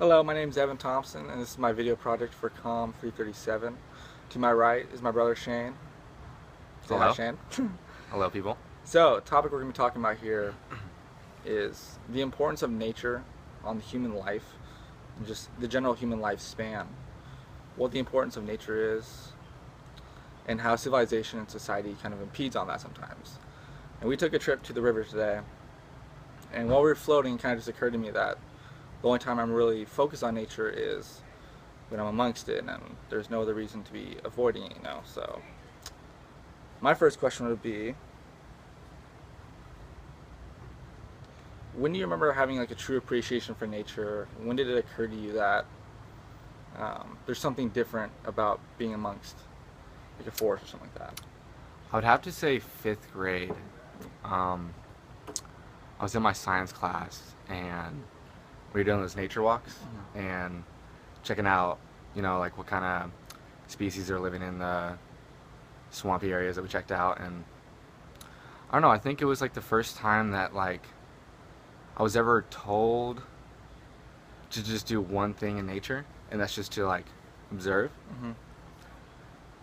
Hello, my name is Evan Thompson, and this is my video project for COM 337. To my right is my brother Shane. Say hi, Hello. Shane. Hello, people. So, the topic we're going to be talking about here is the importance of nature on the human life, and just the general human lifespan. What the importance of nature is, and how civilization and society kind of impedes on that sometimes. And we took a trip to the river today, and while we were floating, it kind of just occurred to me that the only time I'm really focused on nature is when I'm amongst it, and there's no other reason to be avoiding it, So, my first question would be, when do you remember having like a true appreciation for nature? When did it occur to you that there's something different about being amongst like a forest or something like that? I would have to say fifth grade. I was in my science class and we were doing those nature walks and checking out, like what kind of species are living in the swampy areas that we checked out. And I don't know, I think it was like the first time that like I was ever told to just do one thing in nature, and that's just to like observe.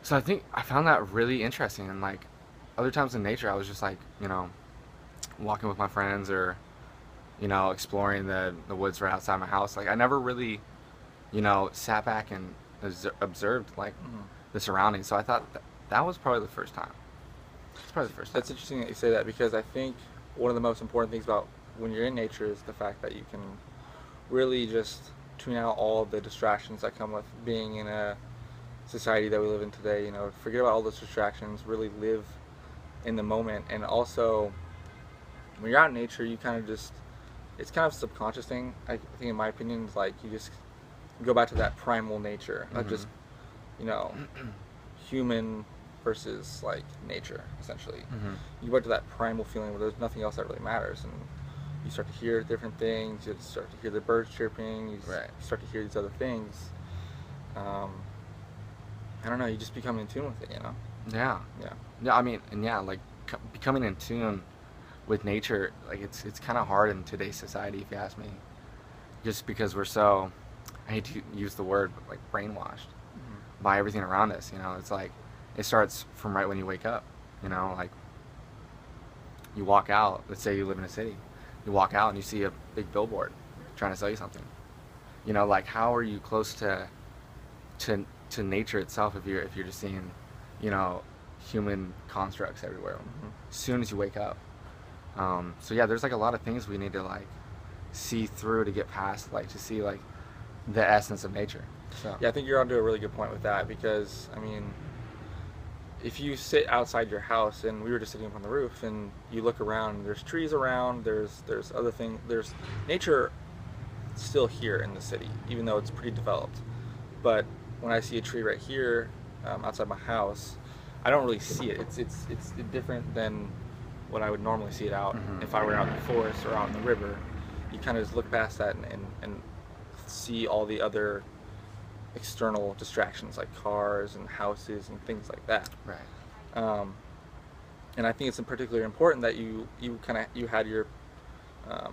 So I think I found that really interesting. And like other times in nature, I was just like, walking with my friends or, exploring the woods right outside my house. Like I never really, sat back and observed like the surroundings. So I thought that was probably the first time. It's probably the first time. That's interesting that you say that, because I think one of the most important things about when you're in nature is the fact that you can really just tune out all the distractions that come with being in a society that we live in today. Forget about all those distractions, really live in the moment. And also, when you're out in nature, you kind of just, it's kind of a subconscious thing. I think, in my opinion, is like you just go back to that primal nature, not just, human versus like nature, essentially. You go back to that primal feeling where there's nothing else that really matters, and you start to hear different things. You start to hear the birds chirping. You start to hear these other things. I don't know. You just become in tune with it. Yeah. I mean, and yeah, like becoming in tune with nature, like it's kind of hard in today's society, if you ask me. Just because we're so, I hate to use the word, but like brainwashed by everything around us. It's like it starts from right when you wake up. Like you walk out. Let's say you live in a city. You walk out and you see a big billboard trying to sell you something. Like how are you close to nature itself if you're just seeing, human constructs everywhere as soon as you wake up. So yeah, there's like a lot of things we need to like see through to get past, like to see like the essence of nature. So yeah, I think you're onto a really good point with that, because I mean, if you sit outside your house, and we were just sitting up on the roof, and you look around, there's trees around, there's other things, there's nature still here in the city, even though it's pretty developed. But when I see a tree right here outside my house, I don't really see it. It's different than what I would normally see it out if I were out in the forest or out in the river. You kind of just look past that and see all the other external distractions like cars and houses and things like that. Right. And I think it's particularly important that you had your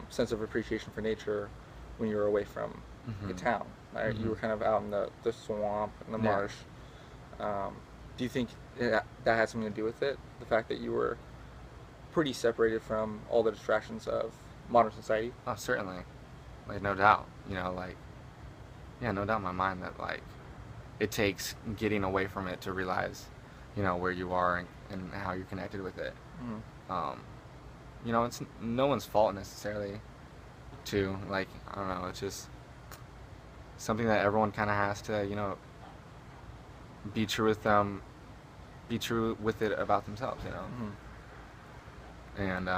sense of appreciation for nature when you were away from the town. Right? You were kind of out in the swamp and the marsh. Do you think that had something to do with it? The fact that you were pretty separated from all the distractions of modern society? Oh, certainly. Like no doubt. Like yeah, no doubt in my mind that like it takes getting away from it to realize, where you are and how you're connected with it. It's no one's fault necessarily to, like, I don't know, it's just something that everyone kind of has to, be true with it about themselves, and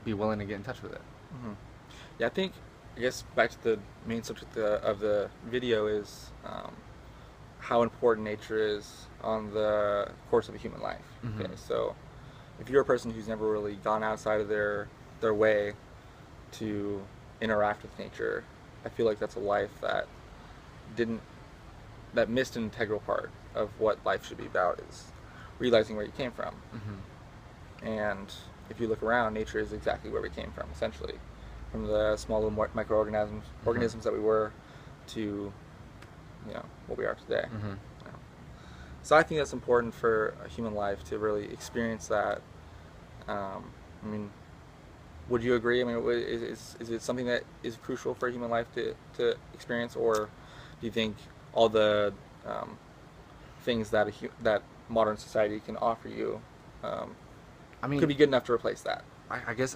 be willing to get in touch with it. Yeah, I guess back to the main subject of the video is how important nature is on the course of a human life. Okay, so if you're a person who's never really gone outside of their way to interact with nature, I feel like that's a life that missed an integral part of what life should be about, is realizing where you came from. And if you look around, nature is exactly where we came from, essentially. from the small little microorganisms organisms that we were to, what we are today. Mm-hmm. So I think that's important for a human life to really experience that. I mean, would you agree? I mean, is it something that is crucial for human life to experience, or do you think all the things that that modern society can offer you I mean, could be good enough to replace that? I guess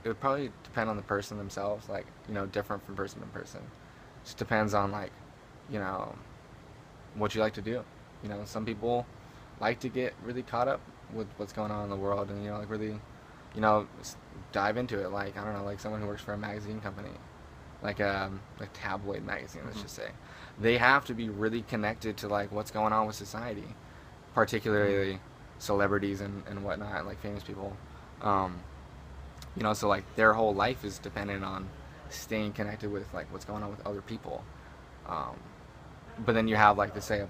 it would probably depend on the person themselves, like, different from person to person. Just depends on, like, what you like to do. Some people like to get really caught up with what's going on in the world, and like really, dive into it. Like, I don't know, like someone who works for a magazine company, like tabloid magazine, let's just say, they have to be really connected to like what's going on with society, particularly celebrities and whatnot, like famous people. So like their whole life is dependent on staying connected with like what's going on with other people. But then you have like, say, a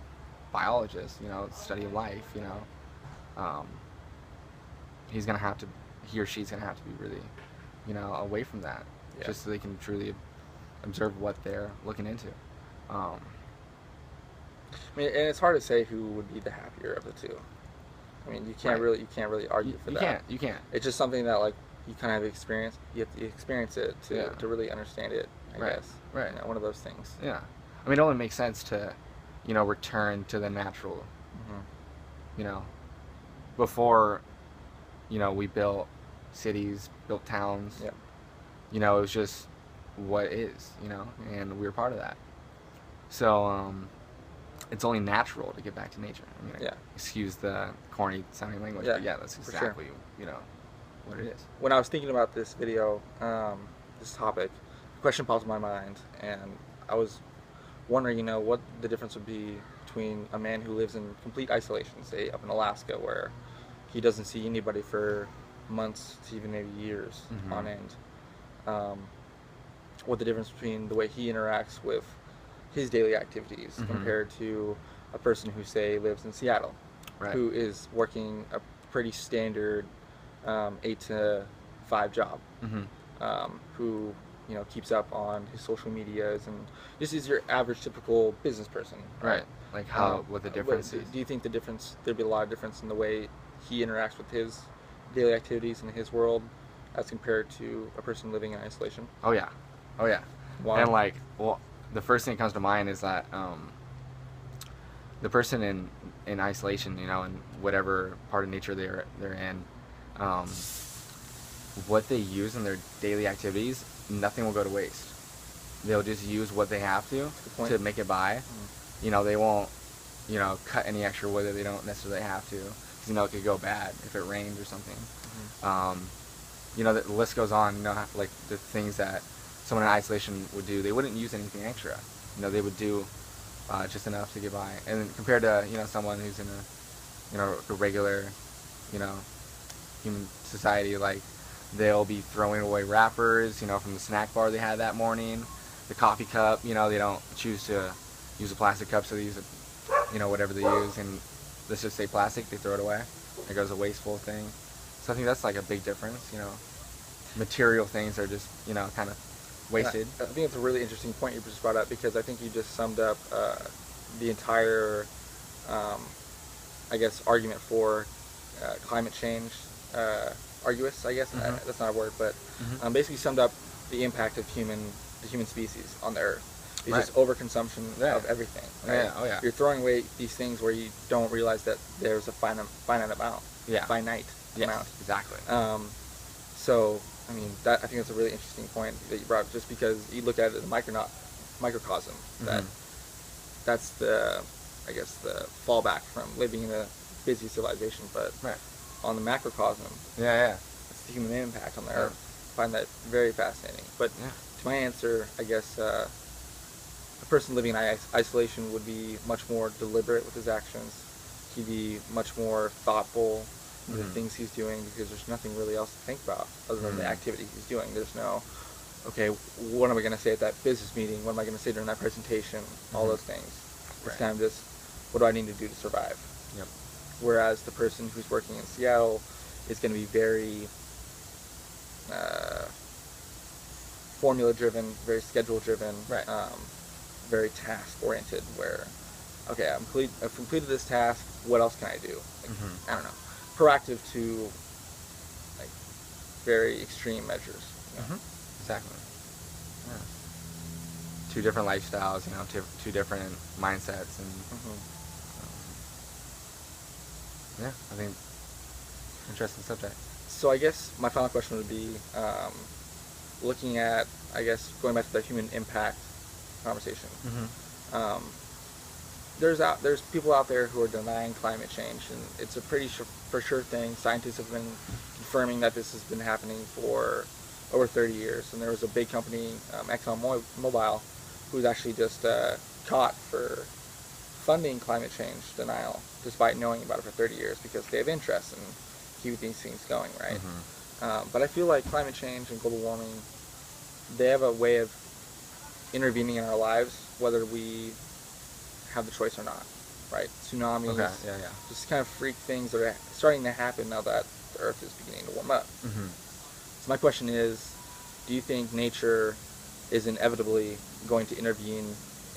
biologist, study of life, he's gonna have to, he or she's gonna have to be really, away from that, just so they can truly observe what they're looking into. I mean, and it's hard to say who would be the happier of the two. I mean, you can't really argue for that. You can't. It's just something that like you kind of experience. You have to experience it to really understand it. I guess. Right. One of those things. Yeah. I mean, it only makes sense to, return to the natural. Before, we built cities, built towns. Yeah. It was just what is, and we were part of that. So, it's only natural to get back to nature. I mean, excuse the corny sounding language, but that's exactly, what it is. When I was thinking about this video, this topic, a question popped in my mind, and I was wondering, what the difference would be between a man who lives in complete isolation, say up in Alaska, where he doesn't see anybody for months to even maybe years on end. What the difference between the way he interacts with his daily activities compared to a person who, say, lives in Seattle, who is working a pretty standard 8 to 5 job, who keeps up on his social medias and just is your average typical business person, right? Like what the difference is. Do you think there'd be a lot of difference in the way he interacts with his daily activities in his world as compared to a person living in isolation? Oh yeah. Why? And like, well, the first thing that comes to mind is that the person in isolation, in whatever part of nature they're in, what they use in their daily activities, nothing will go to waste. They'll just use what they have to make it by. They won't, cut any extra wood that they don't necessarily have to, because it could go bad if it rains or something. The list goes on. Like the things that someone in isolation would do, they wouldn't use anything extra. They would do just enough to get by. And then compared to someone who's in a regular human society, like they'll be throwing away wrappers from the snack bar they had that morning, the coffee cup, they don't choose to use a plastic cup, so they use whatever they use, and let's just say plastic, they throw it away. It goes a wasteful thing. So I think that's like a big difference. Material things are just kind of wasted. I think it's a really interesting point you just brought up, because I think you just summed up the entire argument for climate change. Arduous, I guess. That's not a word, but basically summed up the impact of the human species on the Earth. It's just overconsumption of everything. Right? Yeah. You're throwing away these things where you don't realize that there's a finite amount. Finite amount. Exactly. So, I mean, I think that's a really interesting point that you brought up, just because you look at it as a microcosm. That's the fallback from living in a busy civilization, but on the macrocosm, it's the human impact on the Earth. I find that very fascinating. But to my answer, I guess a person living in isolation would be much more deliberate with his actions. He'd be much more thoughtful with the things he's doing, because there's nothing really else to think about other than the activity he's doing. There's no, okay, what am I going to say at that business meeting? What am I going to say during that presentation? All those things. It's kind of just, what do I need to do to survive? Yep. Whereas the person who's working in Seattle is going to be very formula-driven, very schedule-driven, Right. very task-oriented. Where, okay, I've completed this task. What else can I do? Like, Mm-hmm. I don't know. Proactive to like very extreme measures. You know? Mm-hmm. Exactly. Yeah. Two different lifestyles, two different mindsets, and yeah, I think interesting subject. So I guess my final question would be, looking at, I guess, going back to the human impact conversation. Mm-hmm. Um, there's people out there who are denying climate change, and it's a pretty for sure thing. Scientists have been confirming that this has been happening for over 30 years. And there was a big company, ExxonMobil, who was actually just caught for funding climate change denial, despite knowing about it for 30 years, because they have interest in keeping these things going, right? Mm-hmm. But I feel like climate change and global warming, they have a way of intervening in our lives, whether we have the choice or not, right? Tsunamis, Okay. Yeah. Yeah. just kind of freak things that are starting to happen now that the Earth is beginning to warm up. Mm-hmm. So my question is, do you think nature is inevitably going to intervene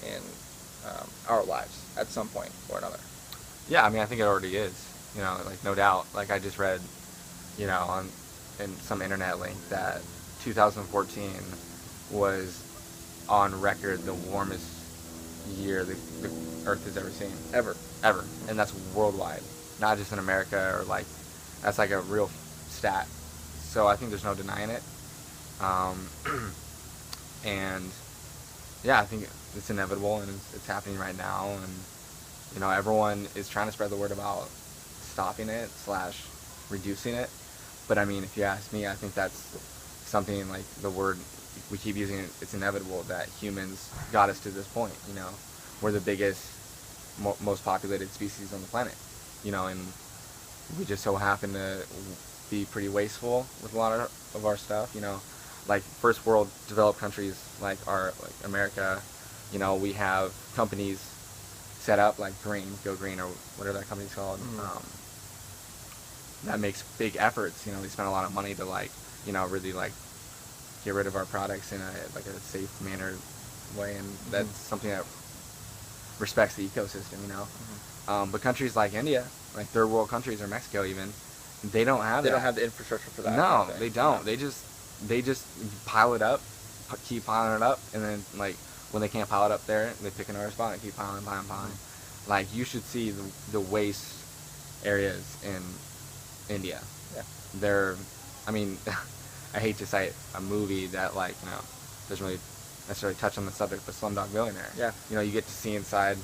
in our lives at some point or another? Yeah, I mean, I think it already is. Like no doubt. Like I just read, on in some internet link that 2014 was on record the warmest year the Earth has ever seen. Ever. And that's worldwide, not just in America, or like that's like a real stat. So I think there's no denying it. And yeah, I think it's inevitable, and it's happening right now, and everyone is trying to spread the word about stopping it / reducing it. But I mean, if you ask me, I think that's something like the word we keep using. It's inevitable that humans got us to this point. We're the biggest, most populated species on the planet. And we just so happen to be pretty wasteful with a lot of our stuff. Like first world developed countries like America, we have companies set up like Go Green, or whatever that company's called. Mm-hmm. That makes big efforts. They spend a lot of money to really get rid of our products in a safe manner way, and Mm-hmm. that's something that respects the ecosystem. Mm-hmm. But countries like India, like third world countries, or Mexico even, they don't have They that. don't have the infrastructure for that. No, kind of they thing. don't. No. They just pile it up, keep piling it up, and then when they can't pile it up there, they pick another spot and keep piling. Mm-hmm. Like you should see the waste areas in India. Yeah. I mean, I hate to cite a movie that doesn't really necessarily touch on the subject, but Slumdog Millionaire. Yeah. You get to see inside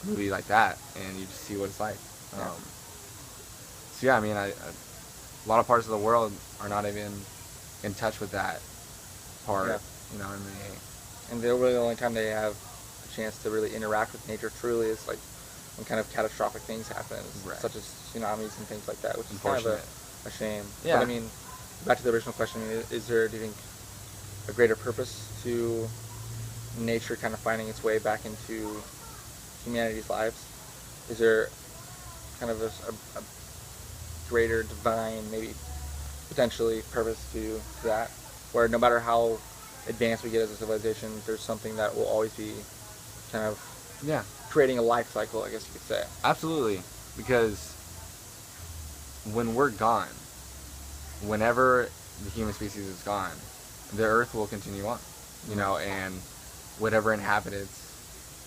a movie like that, and you just see what it's like. Yeah. So yeah, I mean, a lot of parts of the world are not even in touch with that part. Yeah. And they're really the only time they have a chance to really interact with nature truly is like when kind of catastrophic things happen, Right. such as tsunamis and things like that, which is kind of Unfortunate. a shame. Yeah. But I mean, back to the original question, is there, do you think, a greater purpose to nature kind of finding its way back into humanity's lives? Is there kind of a greater divine, maybe potentially, purpose to that, where no matter how advanced we get as a civilization, there's something that will always be kind of Yeah. creating a life cycle, I guess you could say. Absolutely, because when we're gone, whenever the human species is gone, the Earth will continue on, and whatever inhabits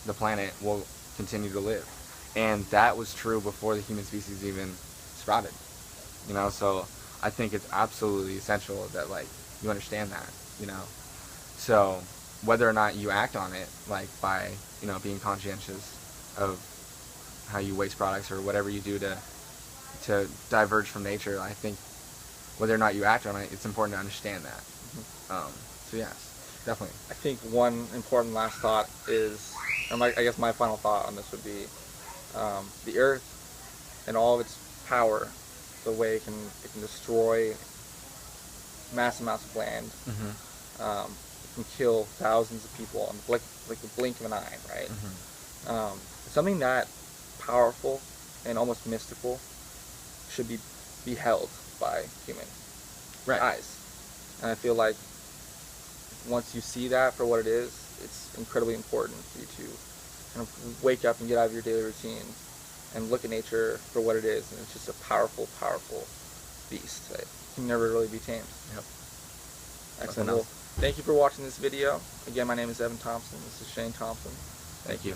the planet will continue to live. And that was true before the human species even sprouted, so I think it's absolutely essential that you understand that, so whether or not you act on it, by being conscientious of how you waste products or whatever you do to diverge from nature, I think whether or not you act on it, it's important to understand that. Mm-hmm. So yes, definitely. I think one important last thought is, I guess my final thought on this would be, the Earth and all of its power, the way it can destroy mass amounts of land, Mm-hmm. it can kill thousands of people in like the blink of an eye, right? Mm-hmm. Something that powerful and almost mystical should be beheld by human Right. eyes. And I feel like once you see that for what it is, it's incredibly important for you to kind of wake up and get out of your daily routine and look at nature for what it is. And it's just a powerful, powerful beast that can never really be tamed. Yep. Excellent. Well, thank you for watching this video. Again, my name is Evan Thompson. This is Shane Thompson. Thank you.